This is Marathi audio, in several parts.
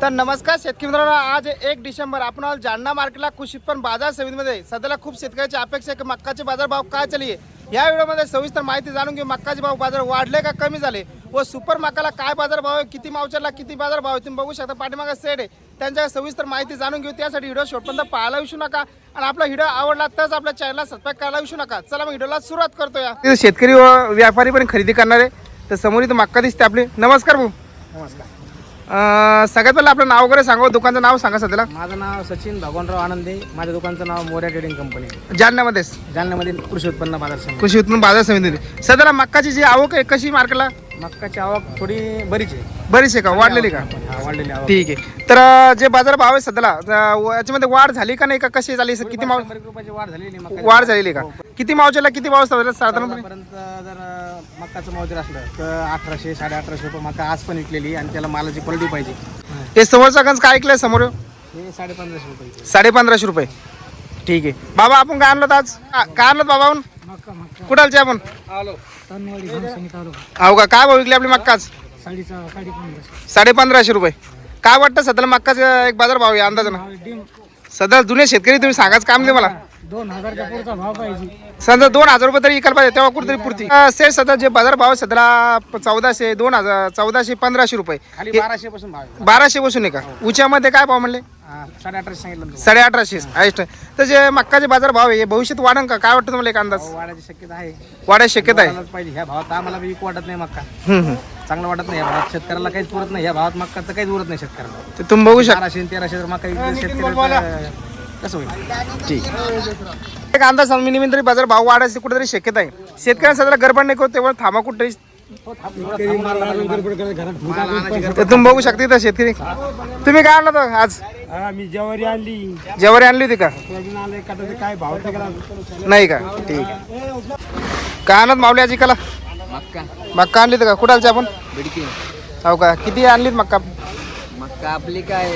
तर नमस्कार शेतकरी मित्रांनो, आज 1 डिसेंबर आपण जालना मार्केटला कृषी उत्पन्न बाजार समितीमध्ये सध्याला खूप शेतकऱ्याची अपेक्षा आहे की मक्काचे बाजार भाव काय चालू आहे। या व्हिडिओमध्ये सविस्तर माहिती जाणून घेऊ मक्काचे भाव बाजार वाढले का कमी झाले व सुपर मक्काला काय बाजार भाव आहे, किती मावचरला किती बाजार भाव आहे तुम्ही बघू शकता। पाठीमागे सेट आहे त्यांच्या सविस्तर माहिती जाणून घेऊ। त्यासाठी व्हिडिओ शेवटपर्यंत पाहायला विसरू नका आणि आपला व्हिडिओ आवडला तर आपल्या चॅनलला सबस्क्राइब करायला विसरू नका। चला मग व्हिडिओला सुरुवात करतोया। शेतकरी व व्यापारी पण खरेदी करणारे तर समोर इथं मक्का दिसते आपले। नमस्कार भाऊ। नमस्कार। सगळ्यात पहिलं आपलं नाव वगैरे सांगा, दुकानचं नाव सांगा सध्याला। माझं नाव सचिन भगवानराव आनंदे, माझ्या दुकानचं नाव मोर्या ट्रेडिंग कंपनी, जालन्यामध्येच जालन्यामध्ये कृषी उत्पन्न बाजार समिती। कृषी उत्पन्न बाजार समिती सध्याला मक्काची जी आवक आहे कशी मार्केटला? मक्काची आवक थोडी बरीच आहे। बरीच आहे का, वाढलेली का? हा, वाढलेली आवक। ठीक आहे। तर जे बाजार भाव आहे सध्याला याच्यामध्ये वाढ झाली का नाही का, कशी झाली? किती माव 100 रुपयाची वाढ झालेली मक्का वाढ झालेली का? किती मावच्याला किती भाव असतात साधारणपणे? पर्यंत जर मक्काचं मावजर असलं तर 1800 1850 रुपये मक्का आज पण विकलेली आणि त्याला मालाची क्वालिटी पाहिजे। ते समोरचा गंज काय ऐकलंय समोर? हे 1550 रुपये। 1550 रुपये। ठीक आहे बाबा, आपण काय आणलं आज? काय आणलं बाबा आपण? कुठालचे आपण? हो का? काय भाव विकले आपली मक्का आज? 1550 रुपये। काय वाटतं सध्याला मक्काचा एक बाजार भाव आहे अंदाजानं? सध्या जुने शेतकरी तुम्ही सांगाच काम नाही मला। 2000च्या पुढचा भाव पाहिजे। समजा 2000 रुपये तरी विकायला पाहिजे तेव्हा कुठेतरी पुरती। सेट सध्या जे बाजार भाव आहे सध्याला 1400 2000 1400 1500 रुपये। खाली 1200 पासून भाव आहे। 1200 बसून आहे का? उच्यामध्ये काय भाव म्हणले? 1850 सांगितलं तुम्ही। 1850 हायस्ट। तर जे मक्काचे बाजार भाव आहे हे भविष्यात वाढन का? काय वाटतं तुम्हाला एक अंदाज? वाढायची शक्यता आहे। वाढायची शक्यता आहे वाढायलाच पाहिजे। ह्या भावात आम्हाला बी वाटत नाही मक्का, हम्म। चांगलं वाटत नाही। या भावात शेतकऱ्याला काहीच पुरत नाही। या भावात मक्काचं काहीच उरत नाही शेतकऱ्याला। तर तुम्ही बघू शकता 1200 1300 मक्का शेतकऱ्याला कसं होईल? ठीक एक अंदाज मिनिमम तरी बाजार भाव वाढायची कुठेतरी शक्यता आहे। शेतकऱ्यांना सध्या गडबड नाही करत तेव्हा थांबा कुठेतरी। तर तुम्ही बघू शकता इथं शेतकरी। तुम्ही काय आणलं होतं आज? मी ज्वारी आणली। ज्वारी आणली होती का? काय भाव नाही का? ठीक आहे। काय आणत मावली आज इकाला? मक्का मक्का आणली होती का? कुठालची आपण? बिडकी हो का? किती आणलीत मक्का? मक्का आपली काय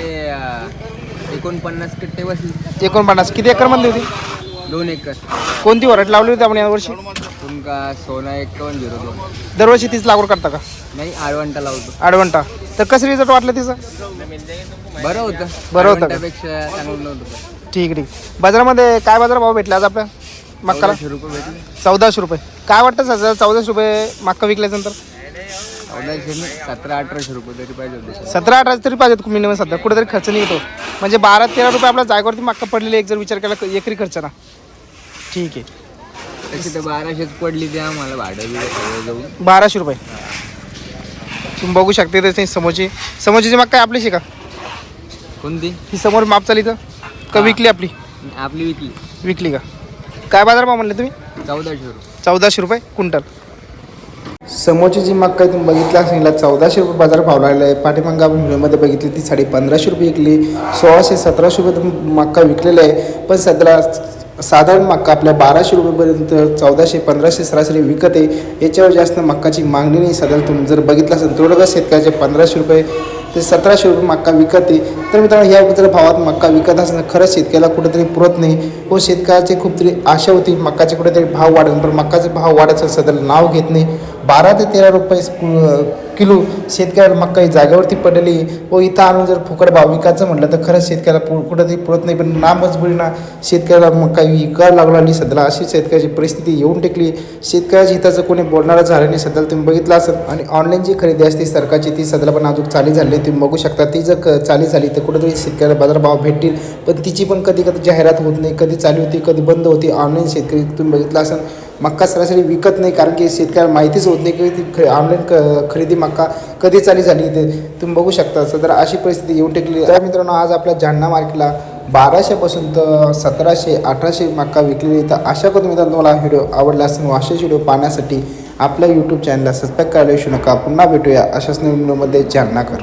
49 कट्टे बसली। 49 किती एकर मध्ये होती? 2 एकर। कोणती व्हरायटी लावली होती आपण यावर्षी? तुमका सोना 5102 दरवर्षी तीच लागवड करता का? नाही, आडवंटा लावतो। आडवंटा। तर कसं रिझल्ट वाटलं तिचं? बरं होतं। बरं होतं का? पेक्षा चांगलं नव्हतं। ठीक ठीक। बाजारामध्ये काय बाजार भाव भेटला आज आपल्या मक्काला? 1400 रुपये भेटले। 1400 रुपये। काय वाटतं सध्या 1400 रुपये मक्का विकल्यानंतर? 1700-1800 रुपये तरी पाहिजे होते। 17-18 तरी पाहिजेत मिनिमम। सध्या कुठेतरी खर्च निघतो म्हणजे 12-13 रुपये आपल्या जागेवरती मक्का पडलेली एक जर विचार केला एकरी खर्च ना। ठीक आहे। तशी तर 1200च पडली ती आम्हाला भाडं जाऊन 1200 रुपये। तुम्ही बघू शकता त्याची समोरची मक्का आहे आपलीशी का? कोणती? ही समोर माप चाली तर का विकली आपली? आपली विकली। विकली का? काय बाजार भाव म्हणले तुम्ही? 1400 रुपये। 1400 रुपये क्विंटल। समोरची जी मक्का तुम्ही बघितली असेल 1400 रुपये बाजार भाव लागला आहे। पाठीमागं आपण व्हिडिओमध्ये बघितली ती 1550 रुपये विकली। 1600-1700 रुपये मक्का विकलेला आहे। पण सध्याला साधारण मक्का आपल्या 1200 रुपयेपर्यंत 1400-1500 सरासरी विकत आहे। याच्यावर जास्त मक्काची मागणी नाही सध्याला। तुम्ही जर बघितलं असेल थोडं शेतकऱ्याचे 1500 रुपये ते 1700 रुपये मक्का विकत आहे। तर मित्रांनो ह्या जर भावात मक्का विकत असताना खरंच शेतकऱ्याला कुठेतरी पुरत नाही व शेतकऱ्याची खूप तरी आशा होती मक्काचे कुठेतरी भाव वाढेल, पण मक्काचे भाव वाढायचं सध्याला नाव घेत नाही। 12 ते 13 रुपये किलो शेतकऱ्याला मक्का ही जागेवरती पडलेली व इथं आणून जर फुकट भाव विकायचं म्हटलं तर खरंच शेतकऱ्याला कुठेतरी पुरत नाही। पण नामजबुरीना शेतकऱ्याला मक्का विकायला लागली सध्याला अशी शेतकऱ्याची परिस्थिती येऊन टेकली। शेतकऱ्याच्या हिताचं कोणी बोलणारं झालं नाही सध्याला तुम्ही बघितलं असेल। आणि ऑनलाईन जी खरेदी असते सरकारची ती सध्याला पण अजून चालू झाली तुम्ही बघू शकता। ती जर चालू झाली तर कुठेतरी शेतकऱ्याला बाजारभाव भेटतील, पण तिची पण कधी कधी जाहिरात होत नाही, कधी चालू होती कधी बंद होती। ऑनलाईन शेतकरी तुम्ही बघितलं असेल मक्का सरासरी विकत नाही कारण की शेतकऱ्याला माहितीच होत नाही की ती ऑनलाईन खरेदी मक्का कधी चालू झाली ते तुम्ही बघू शकता। तर अशी परिस्थिती येऊन टेकली। तर मित्रांनो आज आपल्या जालना मार्केटला 1200 पासून तर 1700-1800 मक्का विकलेली। तर अशा करून मित्रांनो तुम्हाला व्हिडिओ आवडला असेल व असेच व्हिडिओ पाहण्यासाठी आपल्या यूट्यूब चॅनलला सबस्क्राईब करायला विसरू नका। पुन्हा भेटूया अशाच नवीन व्हिडिओमध्ये जालनाकर।